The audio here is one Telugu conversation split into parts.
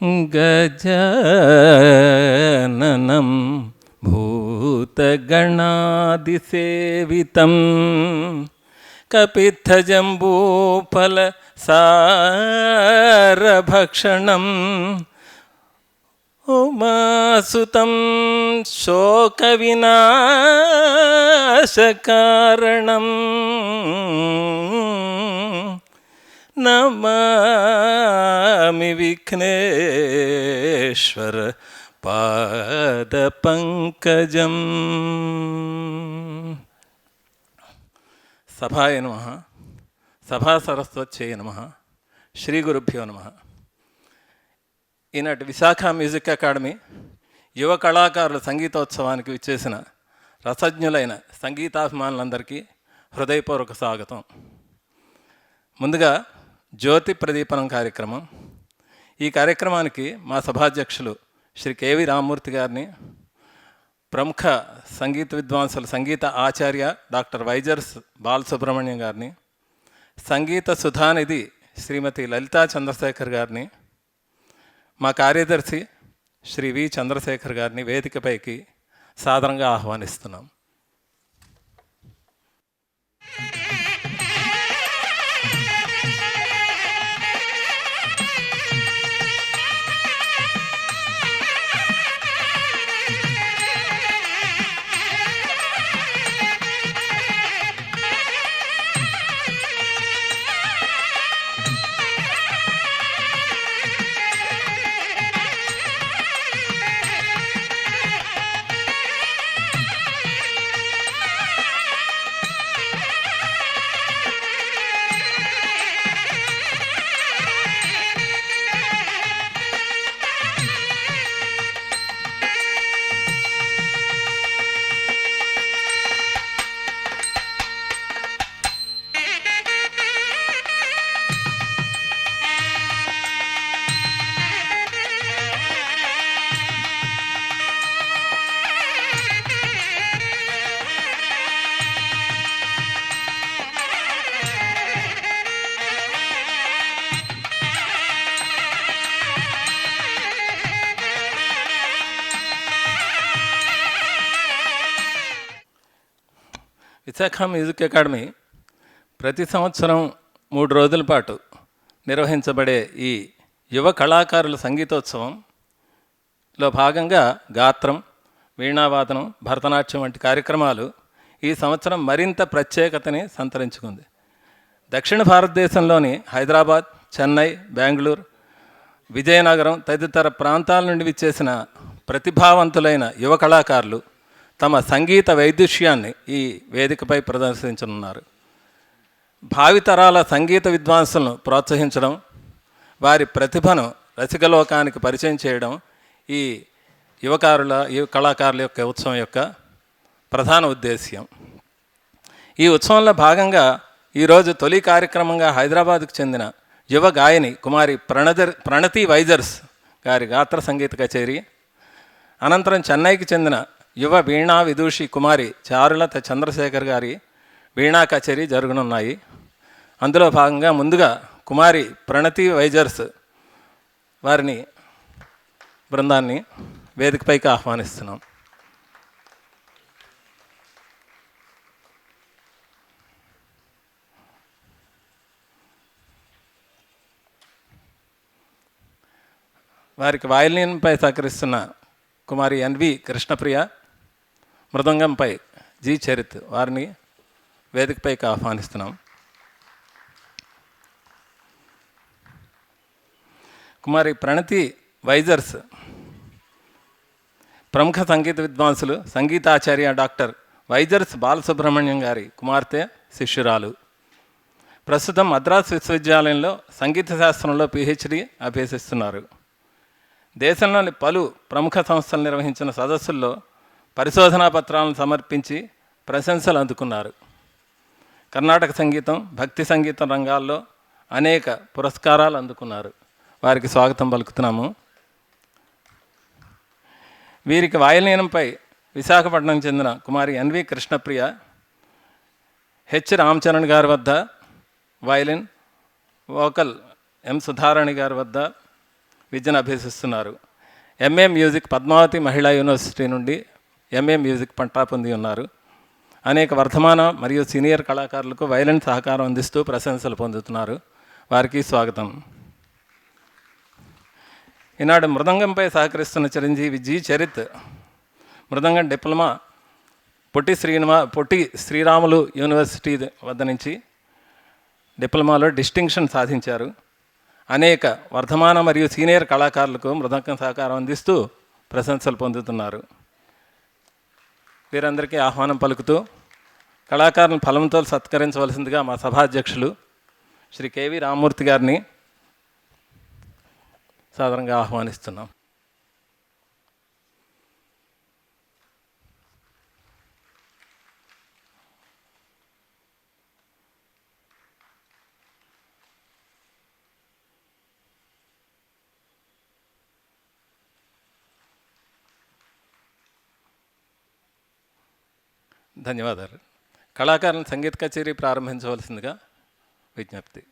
గజాననం భూతగణాదిసేవితం కపిత్థజంబూఫలసారభక్షణం ఉమాసుతం శోకవినాశకారణం నమామి విఘ్నేశ్వర పాదపంకజం. సభాయ నమః. సభా సరస్వత్యై నమః. శ్రీ గురుభ్యో నమః. ఈనాటి విశాఖ మ్యూజిక్ అకాడమీ యువ కళాకారుల సంగీతోత్సవానికి విచ్చేసిన రసజ్ఞులైన సంగీతాభిమానులందరికీ హృదయపూర్వక స్వాగతం. ముందుగా జ్యోతి ప్రదీపనం కార్యక్రమం. ఈ కార్యక్రమానికి మా సభాధ్యక్షులు శ్రీ కేవి రామ్మూర్తి గారిని, ప్రముఖ సంగీత విద్వాంసులు సంగీత ఆచార్య డాక్టర్ వైజర్స్ బాలసుబ్రహ్మణ్యం గారిని, సంగీత సుధానిధి శ్రీమతి లలితా చంద్రశేఖర్ గారిని, మా కార్యదర్శి శ్రీ వి చంద్రశేఖర్ గారిని వేదికపైకి సాదరంగా ఆహ్వానిస్తున్నాం. విశాఖ మ్యూజిక్ అకాడమీ ప్రతి సంవత్సరం 3 రోజుల పాటు నిర్వహించబడే ఈ యువ కళాకారుల సంగీతోత్సవంలో భాగంగా గాత్రం, వీణావాదనం, భరతనాట్యం వంటి కార్యక్రమాలు ఈ సంవత్సరం మరింత ప్రత్యేకతని సంతరించుకుంది. దక్షిణ భారతదేశంలోని హైదరాబాద్, చెన్నై, బెంగళూరు, విజయనగరం తదితర ప్రాంతాల నుండి విచ్చేసిన ప్రతిభావంతులైన యువ కళాకారులు తమ సంగీత వైదుష్యాన్ని ఈ వేదికపై ప్రదర్శించనున్నారు. భావితరాల సంగీత విద్వాంసులను ప్రోత్సహించడం, వారి ప్రతిభను రసికలోకానికి పరిచయం చేయడం ఈ యువ కళాకారుల యొక్క ఉత్సవం యొక్క ప్రధాన ఉద్దేశ్యం. ఈ ఉత్సవంలో భాగంగా ఈరోజు తొలి కార్యక్రమంగా హైదరాబాద్కు చెందిన యువ గాయని కుమారి ప్రణతి వైజర్స్ గారి గాత్ర సంగీత కచేరీ, అనంతరం చెన్నైకి చెందిన యువ వీణా విదూషి కుమారి చారులత చంద్రశేఖర్ గారి వీణా కచేరీ జరగనున్నాయి. అందులో భాగంగా ముందుగా కుమారి ప్రణతి వైజర్స్ వారిని బృందాన్ని వేదికపైకి ఆహ్వానిస్తున్నాం. వారికి వయలిన్పై సహకరిస్తున్న కుమారి ఎన్వి కృష్ణప్రియ, మృదంగంపై జి చరిత్ వారిని వేదికపైకి ఆహ్వానిస్తున్నాం. కుమారి ప్రణతి వైజర్స్ ప్రముఖ సంగీత విద్వాంసులు సంగీతాచార్య డాక్టర్ వైజర్స్ బాలసుబ్రహ్మణ్యం గారి కుమార్తె, శిష్యురాలు. ప్రస్తుతం మద్రాసు విశ్వవిద్యాలయంలో సంగీత శాస్త్రంలో PhD అభ్యసిస్తున్నారు. దేశంలోని పలు ప్రముఖ సంస్థలు నిర్వహించిన సదస్సుల్లో పరిశోధనా పత్రాలను సమర్పించి ప్రశంసలు అందుకున్నారు. కర్ణాటక సంగీతం, భక్తి సంగీతం రంగాల్లో అనేక పురస్కారాలు అందుకున్నారు. వారికి స్వాగతం పలుకుతున్నాము. వీరికి వాయులీనంపై విశాఖపట్నం చెందిన కుమారి ఎన్వి కృష్ణప్రియ, హెచ్ రామచరణ్ గారి వద్ద వయలిన్, వోకల్ ఎం సుధారాణి గారి వద్ద విద్యను అభ్యసిస్తున్నారు. ఎంఏ మ్యూజిక్ పద్మావతి మహిళా యూనివర్సిటీ నుండి ఎంఏ మ్యూజిక్ పట్టా పొంది ఉన్నారు. అనేక వర్ధమాన మరియు సీనియర్ కళాకారులకు వైలెన్ సహకారం అందిస్తూ ప్రశంసలు పొందుతున్నారు. వారికి స్వాగతం. ఈనాడు మృదంగంపై సహకరిస్తున్న చిరంజీవి జి చరిత్ మృదంగం డిప్లొమా పొట్టి శ్రీరాములు యూనివర్సిటీ వద్ద నుంచి డిప్లొమాలో డిస్టింక్షన్ సాధించారు. అనేక వర్ధమాన మరియు సీనియర్ కళాకారులకు మృదంగం సహకారం అందిస్తూ ప్రశంసలు పొందుతున్నారు. వీరందరికీ ఆహ్వానం పలుకుతూ కళాకారులను ఫలంతో సత్కరించవలసిందిగా మా సభాధ్యక్షులు శ్రీ కేవి రామ్మూర్తి గారిని సాధారణంగా ఆహ్వానిస్తున్నాం. ధన్యవాదాలు. కళాకారులను సంగీత కచేరీ ప్రారంభించవలసిందిగా విజ్ఞప్తి.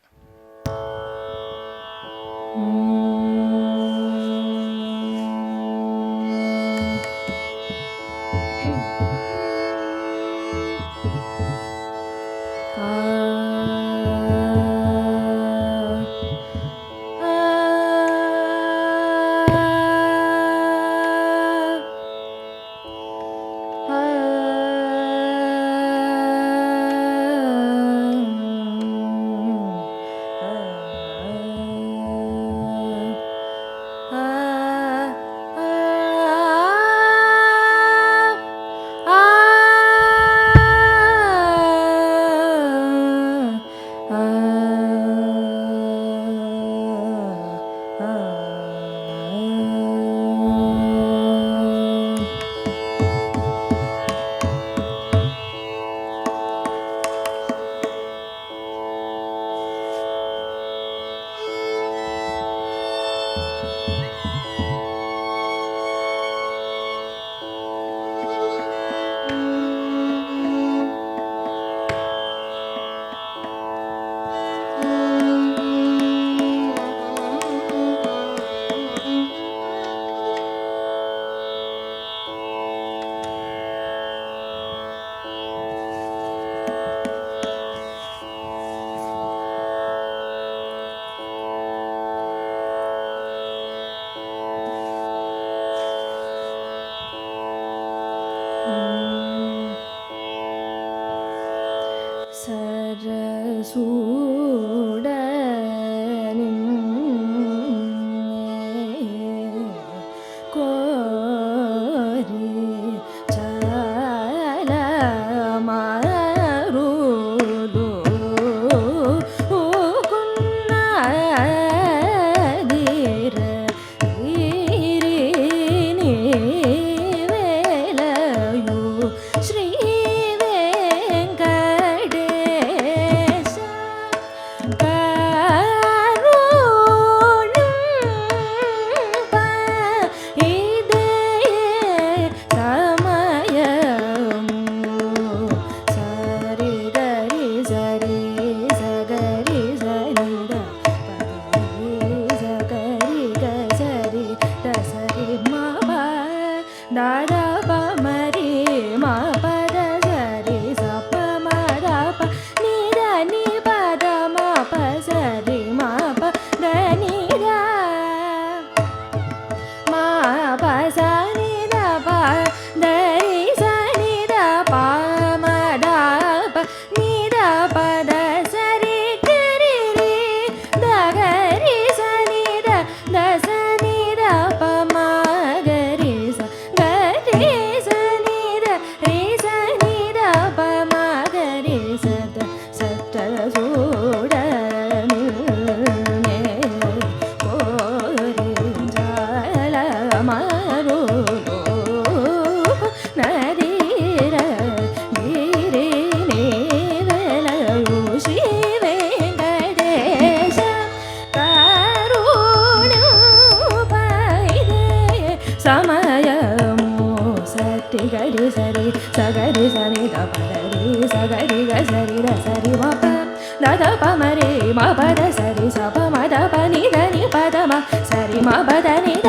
Da da pa ma re ma pa da sa re sa pa ma da pa ni da ni pa da ma sa ಸರಿ ಮ ಪದ ನಿದ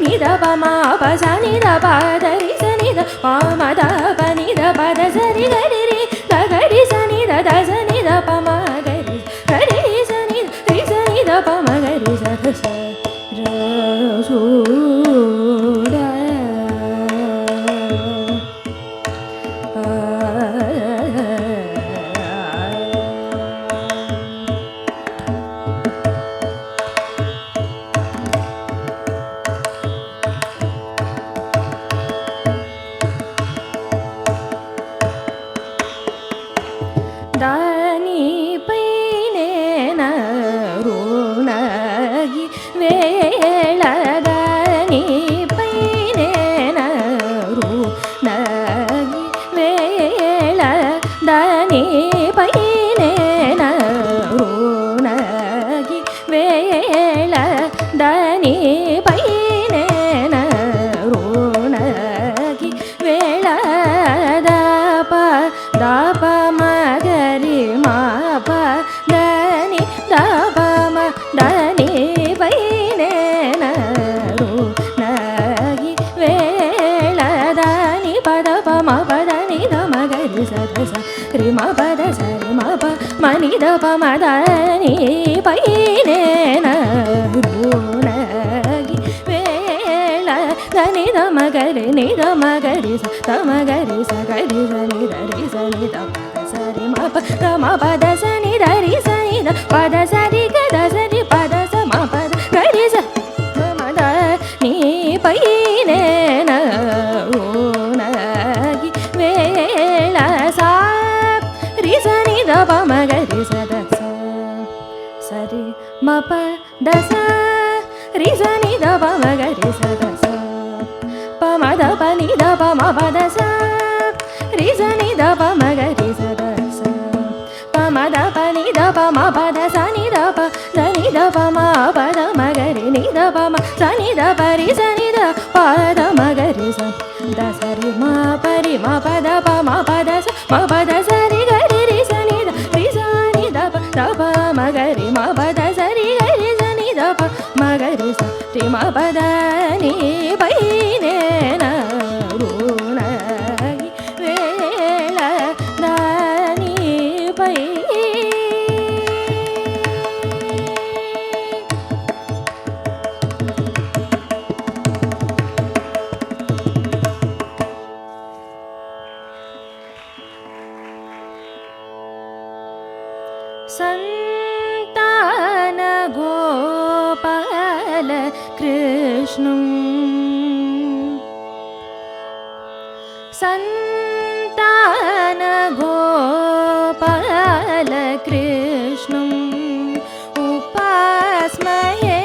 ನಿದ ಪ ಮ ಪ ಸ ನಿದ ಪದ ರಿ ಸ ನಿದ ಪ ಮ ದ ಪ ನಿದ ಪದ ಸರಿ ಗರಿ ರಿ ದ ಗರಿ ಸ ನಿದ ದ ಸ ನಿದ ಪ ಮ ಗರಿ ಗರಿ ಸ ನಿದ ರಿ ಸ ನಿದ ಪ ಮ ಗರಿ ಸ ದ ಸ ರ ಸು ದ ದಾನಿ ಪೈನೇನ ಋಣಗಿ ವೇಳ ದಾನಿ ಪೈನೇನ ಋಣಗಿ ವೇಳ ದಾನಿ ಪೈನೇನ ಋಣಗಿ ವೇಳ ದಾನಿ ಪೈನೇನ ಋಣಗಿ ವೇಳ ದಾಪ ದಾಪ ಮಗರಿ ಮಾಪ ದನಿ ದಾಪ ಮ ದನಿ ಪೈನೇನ ಋಣಗಿ ವೇಳ ದಾನಿ ಪದ ಪ ಮ ಪದ ನಿ ದ ಮಗರಿ ಸ ದ ಸ ರಿ ಮ ಪದ ಸ ರಿ ಮ ಪ ಮ ನಿ ದ ಪ ಮ ದನಿ ಪೈನೇನ ಋಣಗಿ ವೇಳ ಧನಿ ದ ಮಗರಿ ನಿ ದ ಮಗರಿ ಸ ದ ಮಗರಿ ಸ ಗರಿ ಸ ನಿ ದ ರಿ ಸ ನಿ ದ ಪದ ಸ ರಿ ಮ ಪ ದ ಮ ಪದ ಸ ನಿ ದ ರಿ ಸ ನಿ ದ ಪದ ಸ ರಿ ಗ ದ ಸ ರಿ ಪದ ಸ ಮ ಪದ ಗರಿ ಸ ದ ಮ ದ ನಿ ಪೈನೇನ ಋಣಗಿ ವೇಳ ಸಾ ರಿ ಸ ನಿ ದ ಪ ಮ ಗರಿ ಸ ದ ಸ ಸರಿ ಮ ಪ ದ ಸ ರಿ ಸ ನಿ ದ ಪ ಮ ಗರಿ ಸ ದ ಸ ಪ ಮ ದ ಪ ನಿ ದ ಪ ಮ ಪ ದ ಸ ರಿ ಸ ನಿ ದ ಪ ಮ ಗರಿ ಸ ದ ಸ ಪ ಮ ದ ಪ ನಿ ದ ಪ ಮ ಪ ದ ಸ ನಿ ದ ಪ ದ ನಿ ದ ಪ ಮ ಪ ದ ಮ ಗರಿ ನಿ ದ ಪ ಮ ಸ ನಿ ದ ಪ ರಿ ಸ ನಿ ದ ಪ ದ ಮ ಗರಿ ಸ ದ ಸ ರಿ ಮ ಪ ರಿ ಮ ಪ ದ ಪ ಮ ಪ ದ ಸ ಮ ಪ ದ ಸ ರಿ ಗರಿ ರಿ ಸ ನಿ ದ ರಿ ಸ ನಿ ದ ಪ ಮ ಗರಿ ಮ ಪ ದ ಸ ರಿ ಗರಿ ಸ ನಿ ದ ಪ ಮ ಗರಿ ಸ ರಿ ಮ ಪ ದ ನಿ ಪೈನೇನ ಋಣಗಿ ವೇಳ ದಾನಿ ಪೈ ಸಂತಾನ ಗೋಪಾಲ ಕೃಷ್ಣಂ ಸಂತಾನ ಗೋಪಾಲ ಕೃಷ್ಣಂ ಉಪಾಸ್ಮಹೇ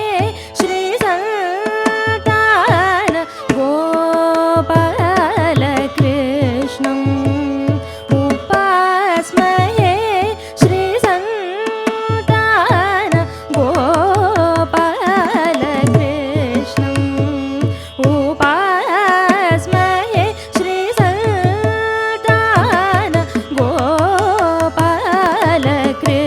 ಶ್ರೀ ಸಂತಾನ ಗೋಪಾಲ ಕೃಷ್ಣಂ ಉಪಾಸ್ಮಹೇ ಶ್ರೀ ಸಂತಾನ ಗೋಪಾಲ ಕೃಷ್ಣಂ ಉಪಾಸ್ಮಹೇ ಶ್ರೀ ಸಂತಾನ ಗೋಪಾಲ ಕೃಷ್ಣ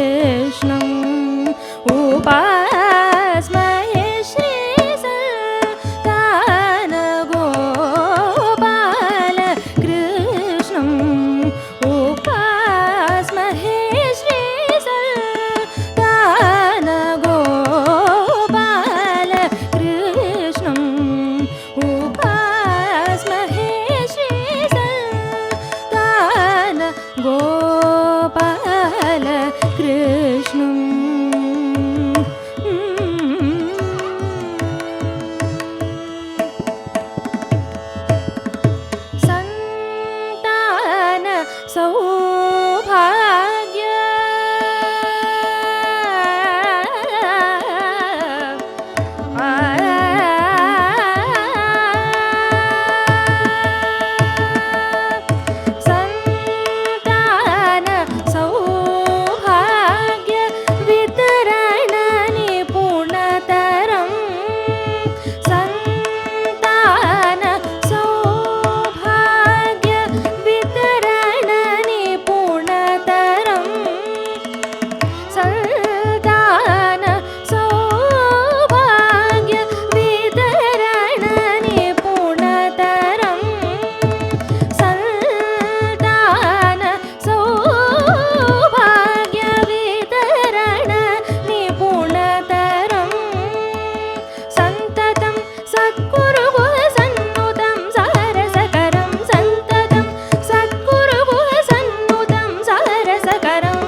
रसकरं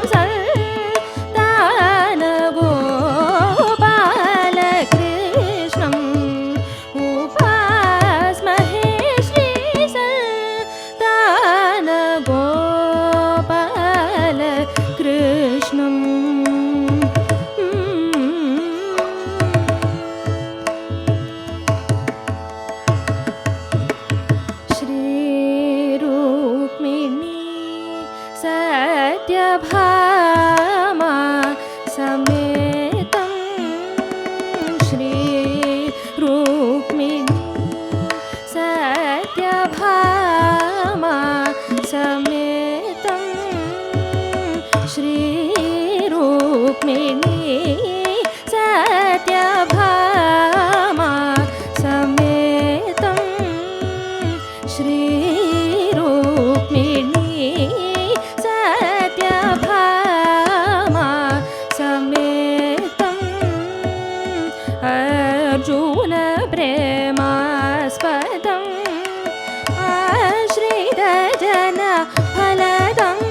सन्तानगोपालकृष्णम् उपास्महे श्रीसन्तानगोपालकृष्णम् श्रीरुक्मिणी सत्यभामा समेतं श्रीरुक्मिणी सत्यभामा समेतं श्रीरुक्मिणी सत्यभामा समेतं श्रीरुक्मिणी सत्यभामा समेतम् अर्जुन प्रेमास्पदम् आश्रितजन फलदम्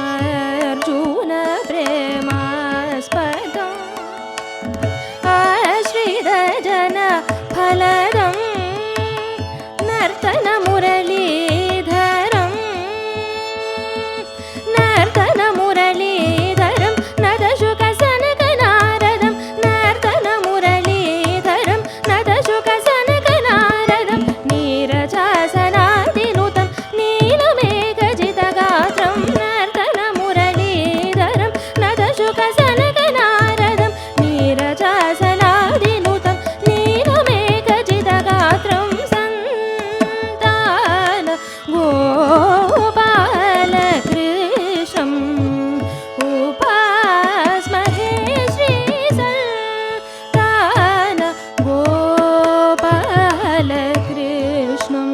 अर्जुन प्रेमास्पदम् आश्रितजन फलदम् नर्तनमुरलीधरं नर्तनमुरलीधरं नदशुकसनकनारदं नर्तनमुरलीधरं नदशुकसनकनारदं नीरजासनादिनुतं नीलमेघजितगात्रं नर्तनमुरलीधरं नदशुकसनकनारदं नीरजासनादिनुतं नीलमेघजितगात्रं गोपालकृष्णम् उपास्महे श्रीसन्तानगोपालकृष्णम्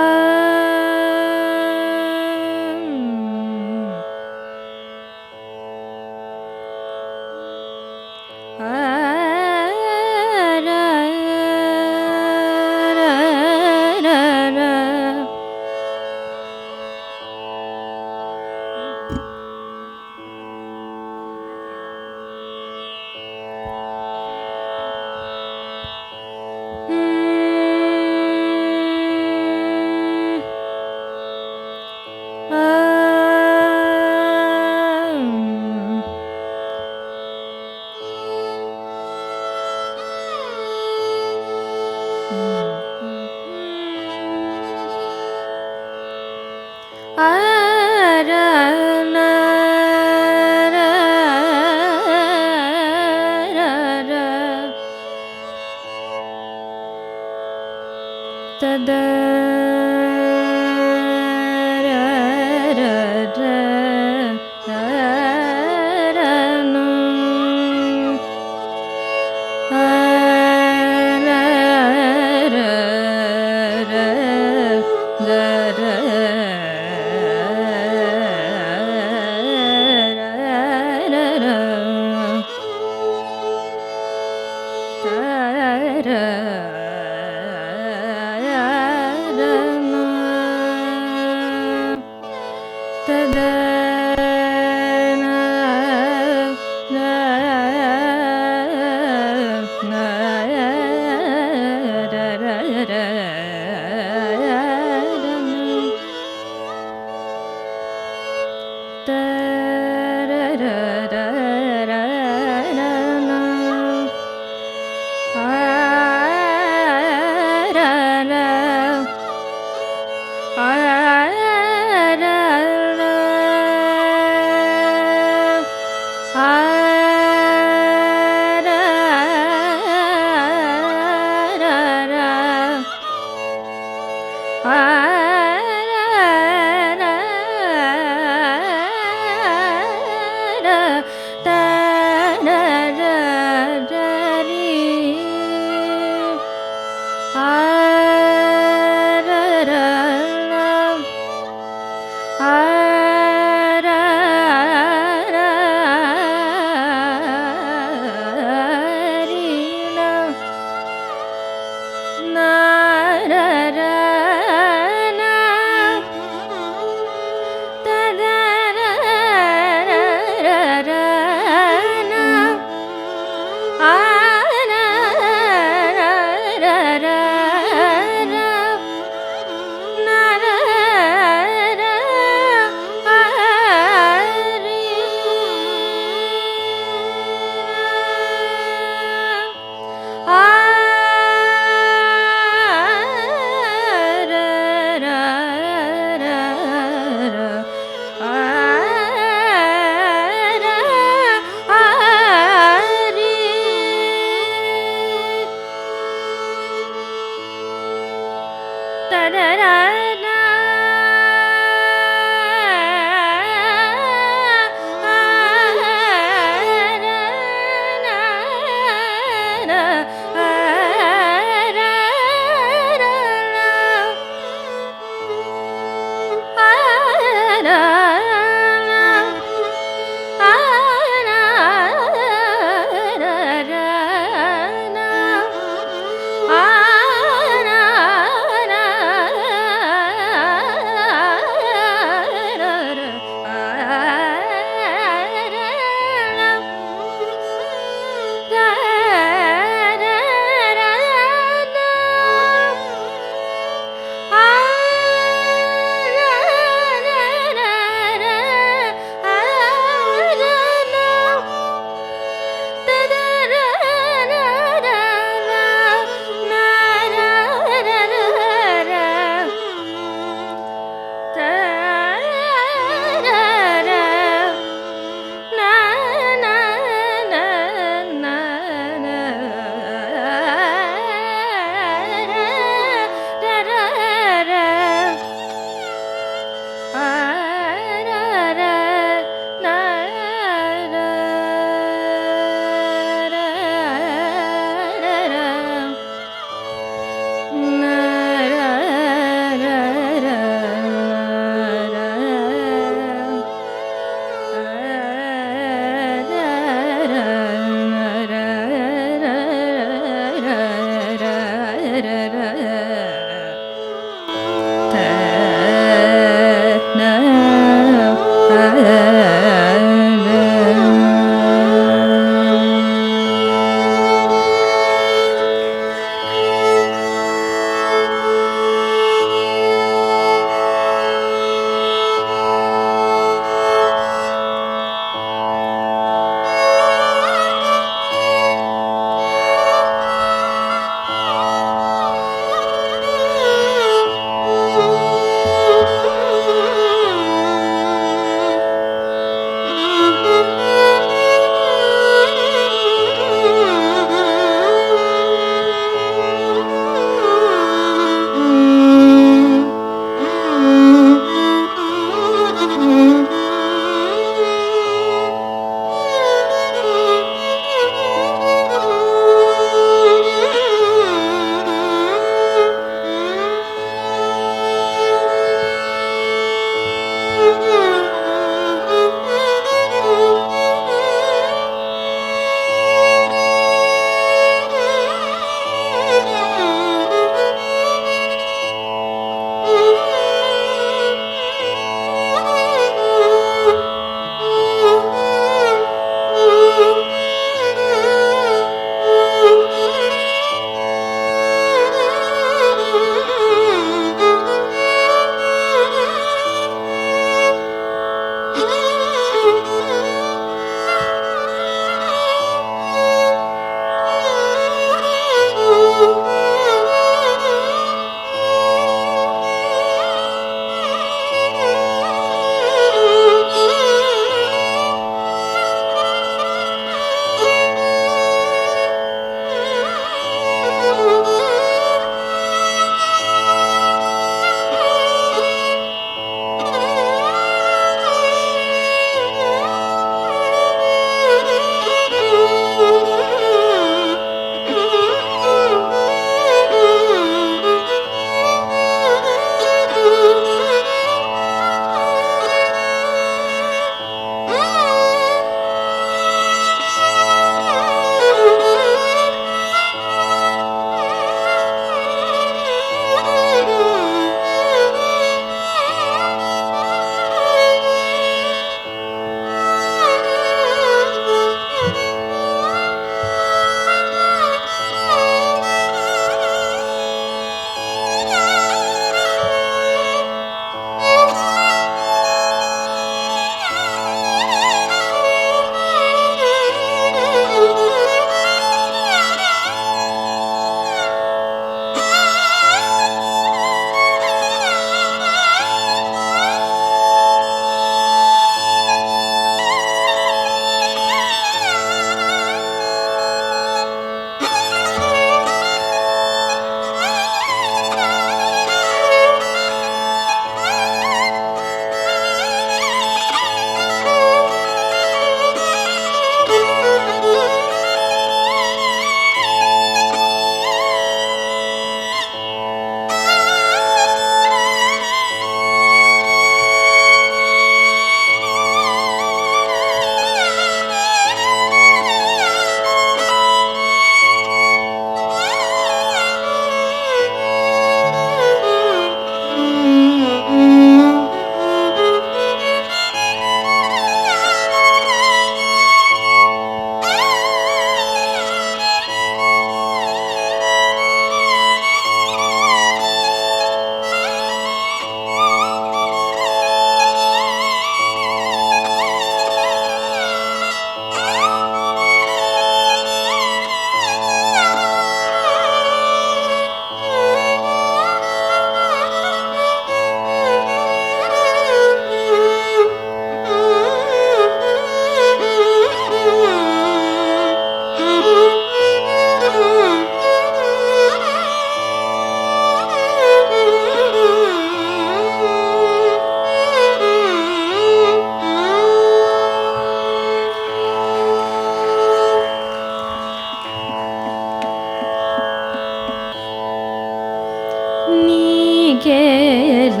నీకేల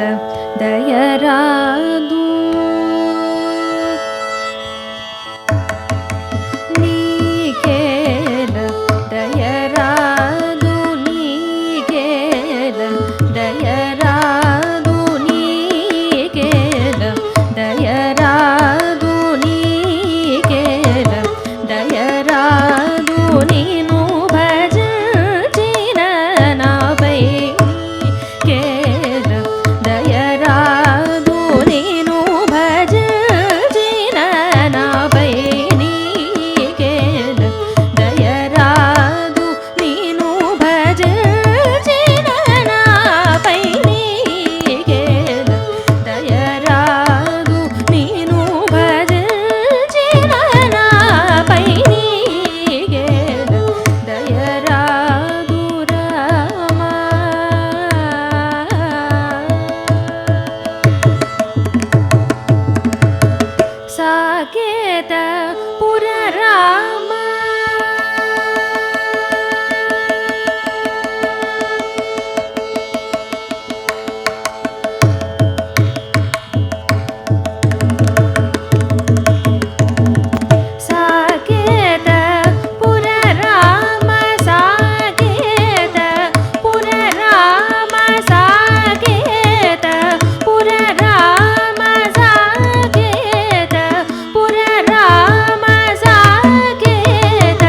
దయరాదు నీకేల దయరాదు నీకేల దయరాదు నీకేల దయరాదు నీకేల దయరాదు నీను భజించిన నాపై కేల దయరాదు నీను భజించిన నాపై నీకేల దయరాదు నీను భజించిన నాపై నీకేల దయరాదు నీను భజించిన నాపై నీకేల దయరాదు రామా సాకేత పుర రామ సాకేత పుర రామ సాకేత పుర రామ సాకేత పుర రామ సాకేత పుర రామ సాకేత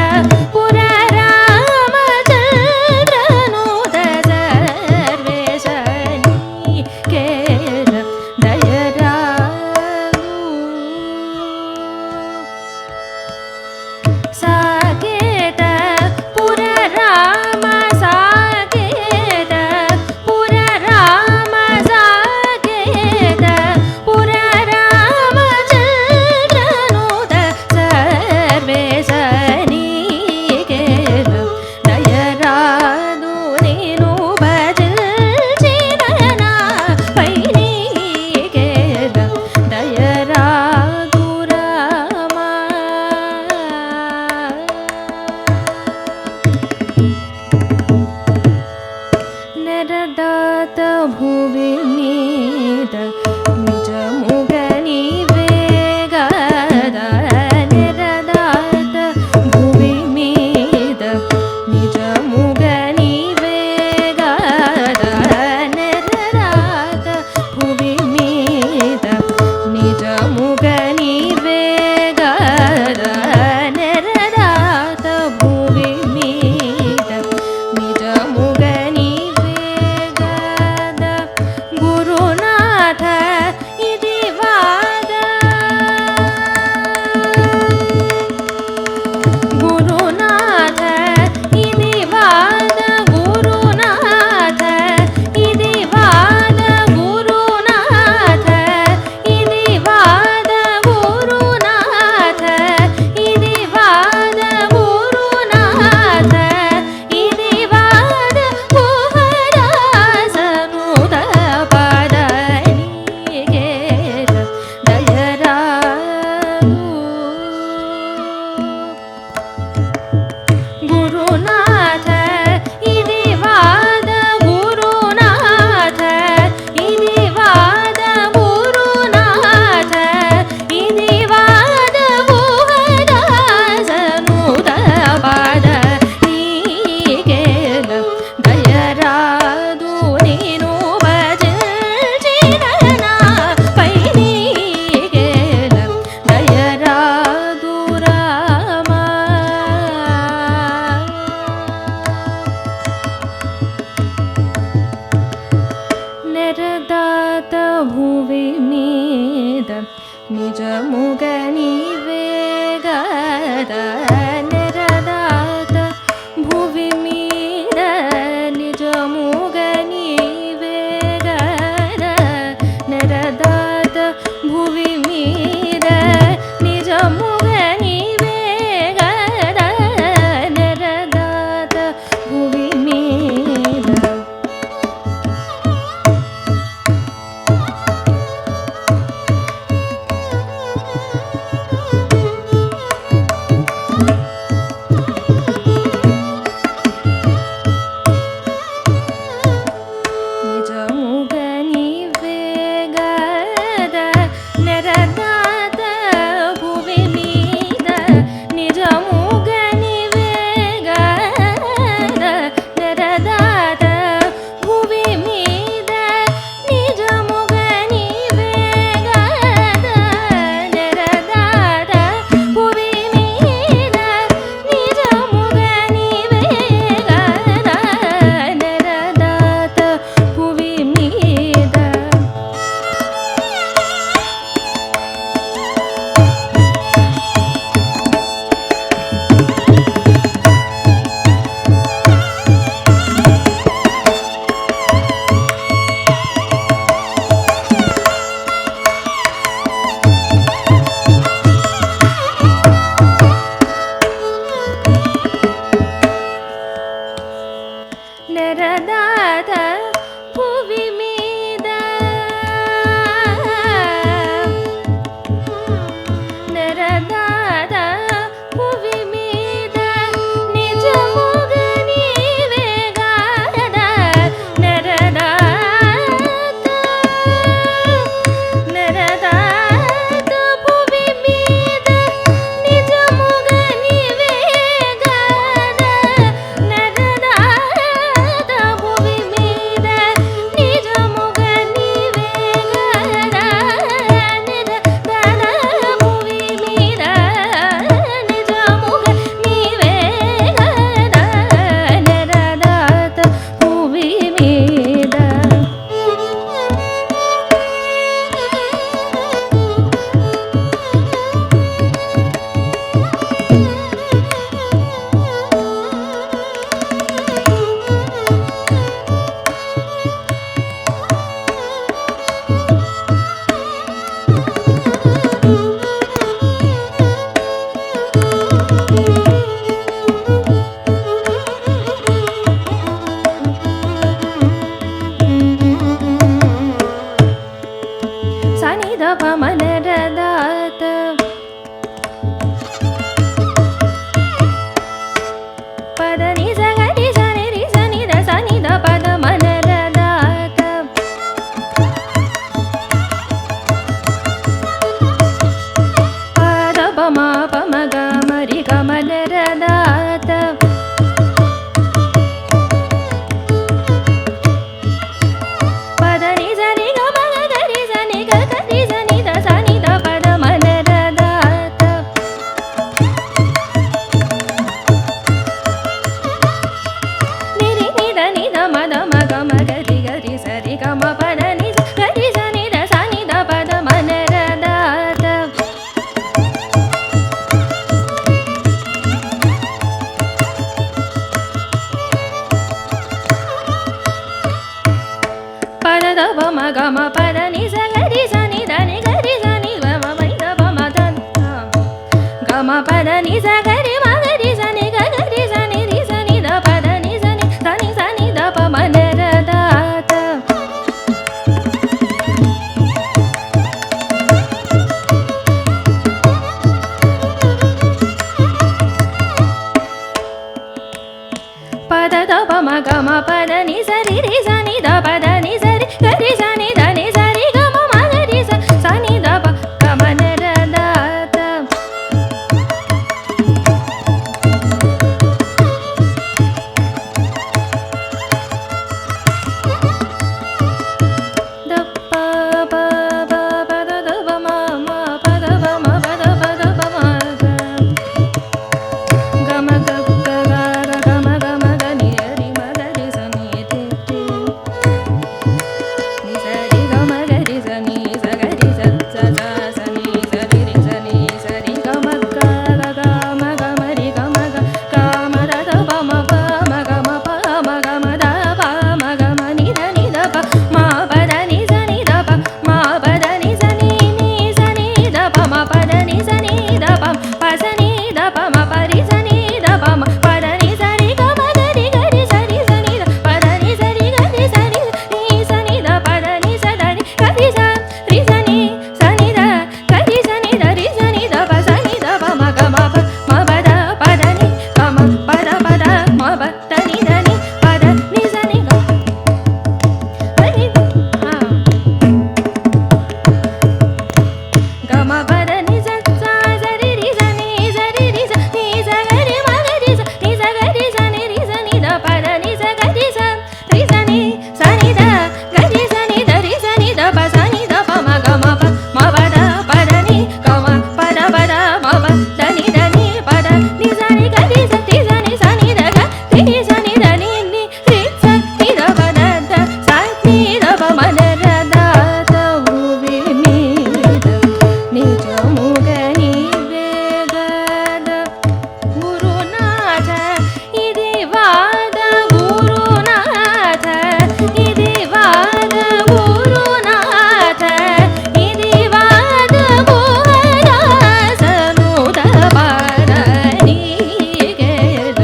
పుర రామ చంద్రనూత సర్వేశ నీకేల దయరాదు సాకేత పుర రామ సాకేత పుర రామ సాకేత పుర రామ చంద్రనూత సర్వేశ నీకేల దయరాదు నీను భజించిన నాపై నీకేల దయరాదు రామా నరదాత భువి మీద నిజముగ నీవేగద నరదాత భువి మీద నిజముగ నీవేగద నరదాత భువి మీద నిజముగ నీవేగద నరదాత భువి మీద నిజముగ నీవేగద గురునాథ ఇది వాద గురునాథ ఇది వాద గురునాథ ఇది వాద గురునాథ ఇది వాద గురునాథ ఇది వాద గురునాథ ఇది వాద కుహరాసనుత పద నీకేల దయరాదు గురునాథ ఇది వాద గురునాథ ఇది వాద గురునాథ ఇది వాద గుహరాసనుత పద నీకేల దయరాదు నీను భజించిన నాపై నీకేల దయరాదు రామా నరదాత భువి మీద నిజముగ నీవేగద నరదాత భువి మీద నిజముగ నీవేగద నరదాత భువి మీద నిజముగ నీవేగద నరదాత భువి మీద పమ గమ పద ని స గరి స ని ద ని గరి స ని వ మ ని ద ప మ ద గమ పద ని స గరి మ గరి స ని గ గరి స ని రి స ని ద పద ని స ని ద ని స ని ద ప మ న ర ద త పద ద ప మ గ మ పద ని స రి రి స ని ద పద ని స రి గ రి స ని ద ని స రి గ మ మ గ రి స స ని ద ప గ మ న ర ద త ద ప ప ప ప ద ద ప మ మ ప ద ప మ ప ద ప ద ప మ గ గ మ గ గ గ గ మ గ మ గ ని రి మ గ రి స ని తి తి ని స రి గ మ గ రి స ని స గ రి స స స స ని స రి రి స ని స రి గ మ గ గ గ మ గ మ రి గ మ గ గ మ ద ద ప మ ప మ గ మ ప మ గ మ ద ప మ గ మ ని ద ని ద ప మ ప ద ని స ని ద ప మ ప ద ని స ని ని స ని ద ప మ ప ద ని స ని ద ప ప స ని ద ప మ ప రి స ని ద ప మ ప ద ని స రి గ మ గ రి గ రి స రి స ని ద ప ద ని స రి గ రి స ని ని స ని ద ప ద ని స ద ని గ రి స రి స ని స ని ద గ రి స ని ద రి స ని ద ప స ని ద ప మ గ మ ప మ ప ద ప ద ని గ మ ప ద మ ప ద ని ద ని ప ద ని స ని గ ద ని గ మ ప ద ని స స స రి రి స ని స రి రి స ని స గ రి మ గ రి స ని స గ రి స ని రి స ని ద ప ద ని స గ రి స రి స ని స ని ద గ రి స ని ద రి స ని ద ప స ని ద ప మ గ మ ప మ ప ద ప ద ని గ మ ప ద మ ప ద ని ద ని ప ద ని స ని గ రి స రి స ని స ని ద గ రి స ని ద ని ని రి స ని ద ప ద ద స ని ద ప మ న ర ద త ఉ వి ని ద ని జ ము గ ని వే గ ద గురునాథ ఇది వాద గురునాథ ఇది వాద గురునాథ ఇది వాద గుహరాసను ద పర ని గే ద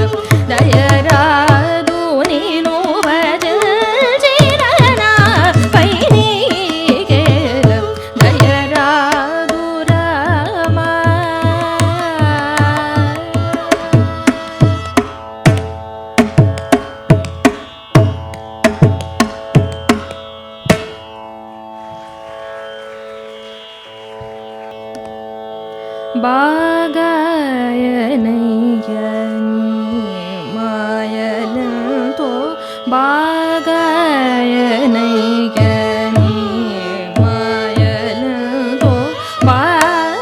దయరాదు నీను భజిరన పై ని గే ద దయరాదు రామ బాగాయనయ్యని మాయలంతో బాగాయనయ్యని మాయలంతో బాగాయనయ్యని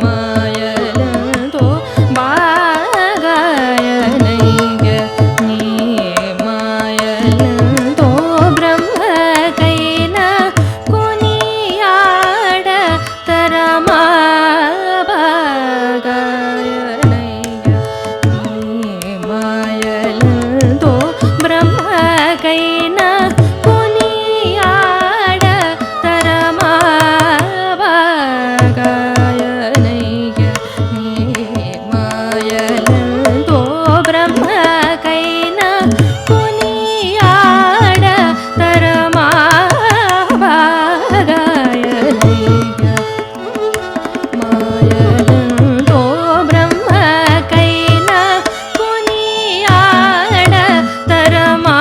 మాయలంతో బాగాయనయ్యని మాయలంతో బ్రహ్మకైన కొనియాడ తరమా బాగాయనయ్యని మాయలంతో బ్రహ్మకైన కొనియాడ తరమా బాగాయనయ్యని మాయలంతో బ్రహ్మకైన కొనియాడ తరమా బాగాయనయ్య మాయలంతో బ్రహ్మకైన కొనియాడ తరమా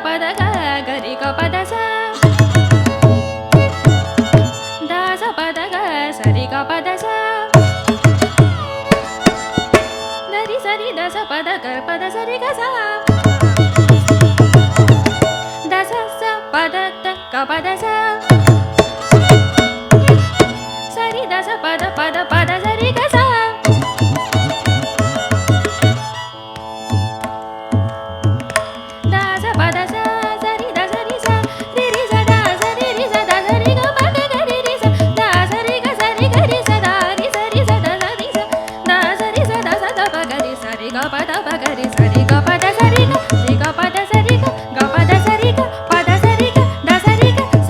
పద గ గరి గ పద స దస పద గ సరి గ పద స దరి సరి దస పద గ పద సరి గ స దస స పద త గ పద స సరి దస పద పద పద సరి గ స దస పద స సరి దస రి స రి రి స ద స రి రి స ద స రి గ పద గ రి రి స ద స రి గ రి స ద రి స రి స ద స రి స ద స రి స ద స ద ప గ రి స రి గ పద ప గ రి స రి గ పద స రి గ రి గ పద స రి గ గ పద స రి గ పద స రి గ ద స రి గ స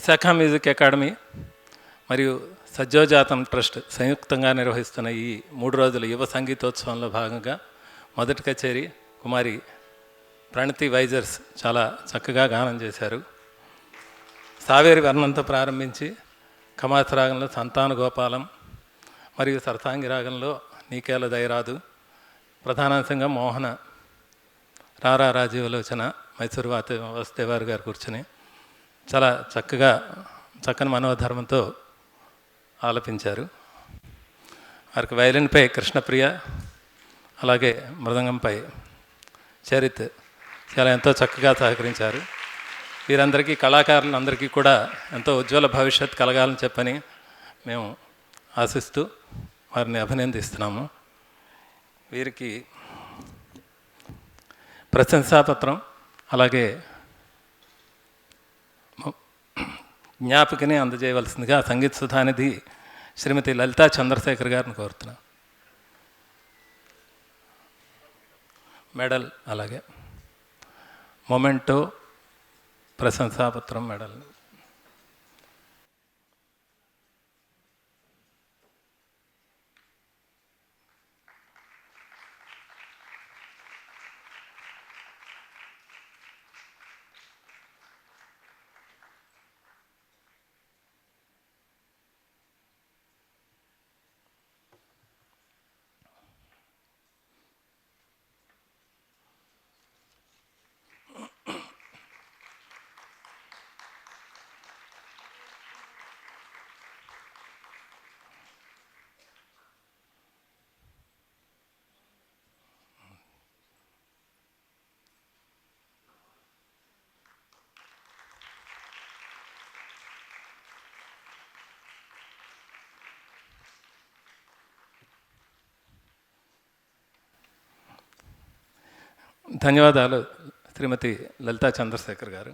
విశాఖ మ్యూజిక్ అకాడమీ మరియు సజ్జోజాతం ట్రస్ట్ సంయుక్తంగా నిర్వహిస్తున్న ఈ 3 రోజుల యువ సంగీతోత్సవంలో భాగంగా మొదటి కచేరీ కుమారి ప్రణతి వైజర్స్ చాలా చక్కగా గానం చేశారు. సావేరి వర్ణంతో ప్రారంభించి కమాత్ రాగంలో సంతాన గోపాలం మరియు సరసాంగి రాగంలో నీకేల దయరాదు, ప్రధానాంశంగా మోహన రారా రాజీవలోచన మైసూరు వాసుదేవారి గారు కూర్చుని చాలా చక్కని మనోధర్మంతో ఆలపించారు. వారికి వైలిన్పై కృష్ణప్రియ, అలాగే మృదంగంపై చరిత్ చాలా ఎంతో చక్కగా సహకరించారు. వీరందరికీ కళాకారులందరికీ కూడా ఎంతో ఉజ్వల భవిష్యత్ కలగాలని చెప్పని మేము ఆశిస్తూ వారిని అభినందిస్తున్నాము. వీరికి ప్రశంసాపత్రం అలాగే జ్ఞాపికని అందజేయవలసిందిగా సంగీత సుధానిధి శ్రీమతి లలితా చంద్రశేఖర్ గారిని కోరుతున్నాం. మెడల్ అలాగే మొమెంటో ప్రశంసాపత్రం మెడల్. ధన్యవాదాలు శ్రీమతి లలితా చంద్రశేఖర్ గారు.